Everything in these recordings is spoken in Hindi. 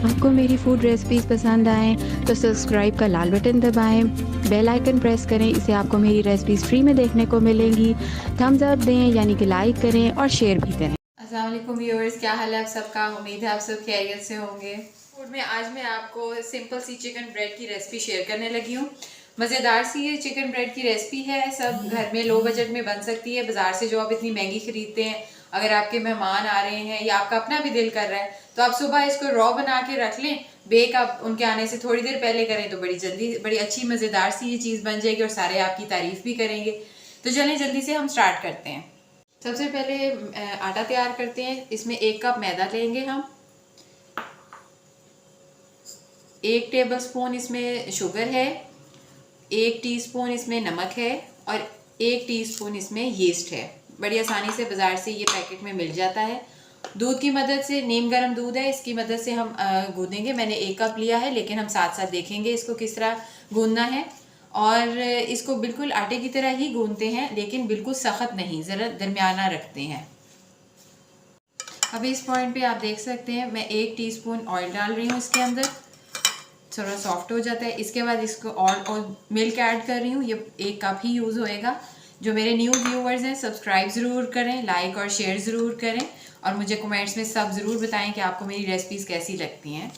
आपको मेरी फूड रेसिपीज़ पसंद आएँ तो सब्सक्राइब का लाल बटन दबाएं, बेल आइकन प्रेस करें, इससे आपको मेरी रेसिपीज़ फ्री में देखने को मिलेंगी। थम्स अप दें यानी कि लाइक करें और शेयर भी करें। अस्सलाम वालेकुम व्यूअर्स, क्या हाल है आप सबका। उम्मीद है आप सब खैरियत से होंगे। फूड में आज मैं आपको सिंपल सी चिकन ब्रेड की रेसिपी शेयर करने लगी हूँ। मज़ेदार सी ये चिकन ब्रेड की रेसिपी है, सब घर में लो बजट में बन सकती है। बाज़ार से जो आप इतनी महंगी खरीदते हैं, अगर आपके मेहमान आ रहे हैं या आपका अपना भी दिल कर रहा है तो आप सुबह इसको रॉ बना के रख लें। बेक आप उनके आने से थोड़ी देर पहले करें तो बड़ी जल्दी बड़ी अच्छी मज़ेदार सी ये चीज़ बन जाएगी और सारे आपकी तारीफ़ भी करेंगे। तो चलें जल्दी से हम स्टार्ट करते हैं। सबसे पहले आटा तैयार करते हैं। इसमें 1 कप मैदा लेंगे हम, 1 टेबलस्पून इसमें शुगर है, 1 टीस्पून इसमें नमक है और 1 टीस्पून इसमें यीस्ट है। बड़ी आसानी से बाज़ार से ये पैकेट में मिल जाता है। दूध की मदद से, नीम गर्म दूध है, इसकी मदद से हम गूँधेंगे। मैंने 1 कप लिया है, लेकिन हम साथ साथ देखेंगे इसको किस तरह गूँधना है। और इसको बिल्कुल आटे की तरह ही गूँधते हैं, लेकिन बिल्कुल सख्त नहीं, ज़रा दरमियाना रखते हैं। अब इस पॉइंट पे आप देख सकते हैं मैं 1 टीस्पून ऑयल डाल रही हूँ इसके अंदर, थोड़ा सॉफ्ट हो जाता है। इसके बाद इसको और मिल्क ऐड कर रही हूँ, ये 1 कप ही यूज़ होएगा। जो मेरे न्यू व्यूअर्स हैं सब्सक्राइब ज़रूर करें, लाइक और शेयर ज़रूर करें और मुझे कमेंट्स में सब ज़रूर बताएं कि आपको मेरी रेसिपीज़ कैसी लगती हैं।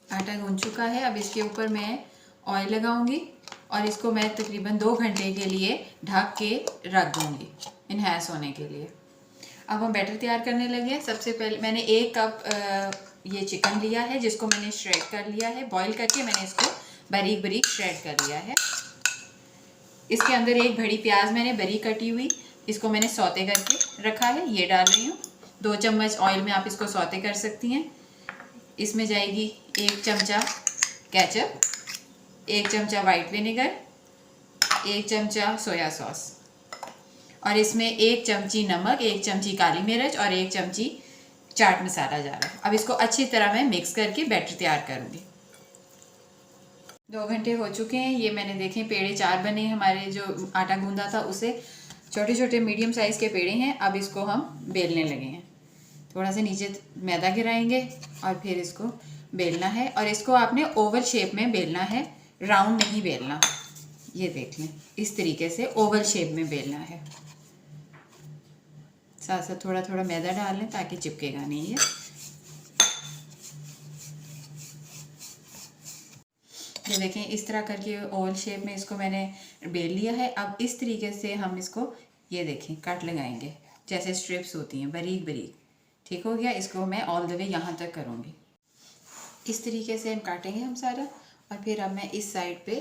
आटा गूंथ चुका है, अब इसके ऊपर मैं ऑयल लगाऊंगी और इसको मैं तकरीबन 2 घंटे के लिए ढक के रख दूंगी इन्हेंस होने के लिए। अब हम बैटर तैयार करने लगे। सबसे पहले मैंने 1 कप ये चिकन लिया है, जिसको मैंने श्रेड कर लिया है, बॉईल करके मैंने इसको बारीक बारीक श्रेड कर लिया है। इसके अंदर 1 बड़ी प्याज मैंने बारीक कटी हुई, इसको मैंने सौते करके रखा है, ये डाल रही हूँ। 2 चम्मच ऑयल में आप इसको सौते कर सकती हैं। इसमें जाएगी 1 चमचा केचप, 1 चमचा वाइट विनेगर, 1 चमचा सोया सॉस और इसमें 1 चमची नमक, 1 चमची काली मिर्च और 1 चमची चाट मसाला जा रहा है। अब इसको अच्छी तरह मैं मिक्स करके बैटर तैयार करूँगी। 2 घंटे हो चुके हैं। ये मैंने देखे पेड़े 4 बने, हमारे जो आटा गूंदा था उसे छोटे छोटे मीडियम साइज़ के पेड़े हैं। अब इसको हम बेलने लगे हैं। थोड़ा सा नीचे मैदा गिराएंगे और फिर इसको बेलना है और इसको आपने ओवल शेप में बेलना है, राउंड नहीं बेलना। ये देख लें, इस तरीके से ओवल शेप में बेलना है। साथ साथ थोड़ा थोड़ा मैदा डाल लें ताकि चिपकेगा नहीं। ये देखें, इस तरह करके ओवल शेप में इसको मैंने बेल लिया है। अब इस तरीके से हम इसको, ये देखें, कट लगाएंगे जैसे स्ट्रिप्स होती हैं, बारीक बारीक। ठीक हो गया। इसको मैं ऑल द वे यहाँ तक करूँगी। इस तरीके से हम काटेंगे हम सारा। और फिर अब मैं इस साइड पे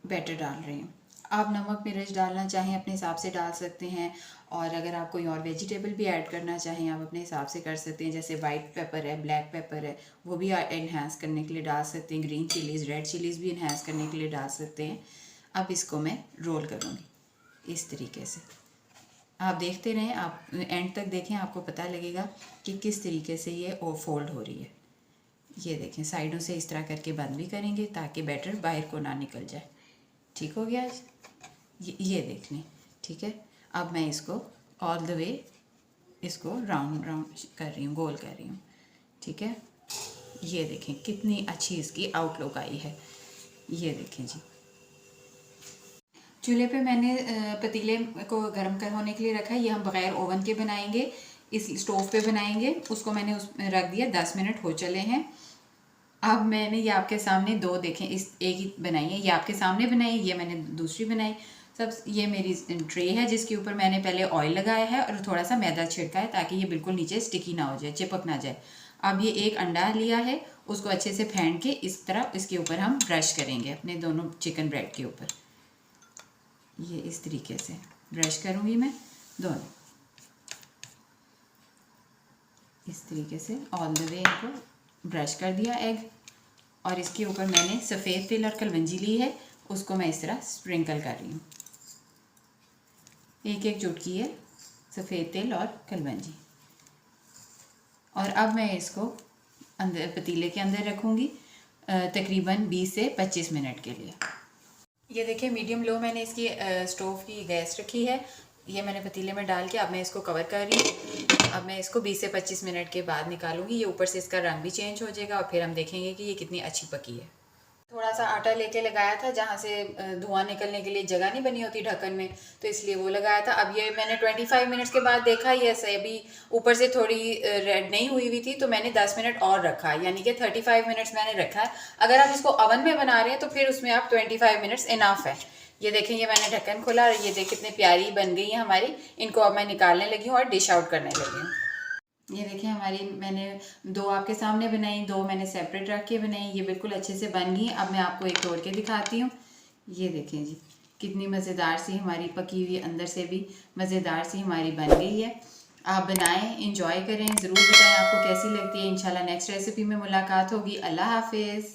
बैटर डाल रही हूँ। आप नमक मिर्च डालना चाहें अपने हिसाब से डाल सकते हैं, और अगर आप कोई और वेजिटेबल भी ऐड करना चाहें आप अपने हिसाब से कर सकते हैं। जैसे वाइट पेपर है, ब्लैक पेपर है, वो भी इन्हेंस करने के लिए डाल सकते हैं। ग्रीन चिलीज़, रेड चिलीज़ भी इन्हेंस करने के लिए डाल सकते हैं। अब इसको मैं रोल करूँगी इस तरीके से। आप देखते रहें, आप एंड तक देखें, आपको पता लगेगा कि किस तरीके से ये फोल्ड हो रही है। ये देखें, साइडों से इस तरह करके बंद भी करेंगे ताकि बैटर बाहर को ना निकल जाए। ठीक हो गया। ये देख लें। ठीक है। अब मैं इसको ऑल द वे इसको राउंड राउंड कर रही हूँ, गोल कर रही हूँ। ठीक है। ये देखें कितनी अच्छी इसकी आउटलुक आई है। ये देखें जी। चूल्हे पे मैंने पतीले को गर्म कर होने के लिए रखा है। ये हम बग़ैर ओवन के बनाएंगे, इस स्टोव पे बनाएंगे। उसको मैंने उसमें रख दिया, 10 मिनट हो चले हैं। अब मैंने ये आपके सामने 2 देखें, इस एक ही बनाई है, ये आपके सामने बनाई, ये मैंने दूसरी बनाई। सब ये मेरी ट्रे है जिसके ऊपर मैंने पहले ऑयल लगाया है और थोड़ा सा मैदा छिड़का है ताकि ये बिल्कुल नीचे स्टिकी ना हो जाए, चिपक ना जाए। अब ये 1 अंडा लिया है, उसको अच्छे से फेंट के इस तरह इसके ऊपर हम ब्रश करेंगे अपने दोनों चिकन ब्रेड के ऊपर। ये इस तरीके से ब्रश करूँगी मैं दोनों, इस तरीके से ऑल द वे इनको ब्रश कर दिया एग। और इसके ऊपर मैंने सफ़ेद तिल और कलवंजी ली है, उसको मैं इस तरह स्प्रिंकल कर रही हूँ। 1-1 चुटकी है सफ़ेद तिल और कलवंजी। और अब मैं इसको अंदर पतीले के अंदर रखूँगी तकरीबन 20 से 25 मिनट के लिए। ये देखिए, मीडियम लो मैंने इसकी स्टोव की गैस रखी है। ये मैंने पतीले में डाल के अब मैं इसको कवर कर रही हूँ। अब मैं इसको 20 से 25 मिनट के बाद निकालूंगी। ये ऊपर से इसका रंग भी चेंज हो जाएगा और फिर हम देखेंगे कि ये कितनी अच्छी पकी है। थोड़ा सा आटा लेके लगाया था जहाँ से धुआं निकलने के लिए जगह नहीं बनी होती ढक्कन में, तो इसलिए वो लगाया था। अब ये मैंने 25 मिनट्स के बाद देखा ये अभी ऊपर से थोड़ी रेड नहीं हुई थी, तो मैंने 10 मिनट और रखा, यानी कि 35 मिनट्स मैंने रखा है। अगर आप इसको ओवन में बना रहे हैं तो फिर उसमें आप 25 मिनट्स इनफ है। ये देखें, ये मैंने ढक्कन खोला और ये देख कितनी प्यारी बन गई है हमारी। इनको अब मैं निकालने लगी हूँ और डिश आउट करने लगी हूँ। ये देखिए हमारी, मैंने 2 आपके सामने बनाई, 2 मैंने सेपरेट रख के बनाई। ये बिल्कुल अच्छे से बन गई। अब मैं आपको एक तोड़ के दिखाती हूँ। ये देखें जी, कितनी मज़ेदार सी हमारी पकी हुई, अंदर से भी मज़ेदार सी हमारी बन गई है। आप बनाएं, इंजॉय करें, ज़रूर बताएं आपको कैसी लगती है। इंशाल्लाह नेक्स्ट रेसिपी में मुलाकात होगी। अल्लाह हाफिज़।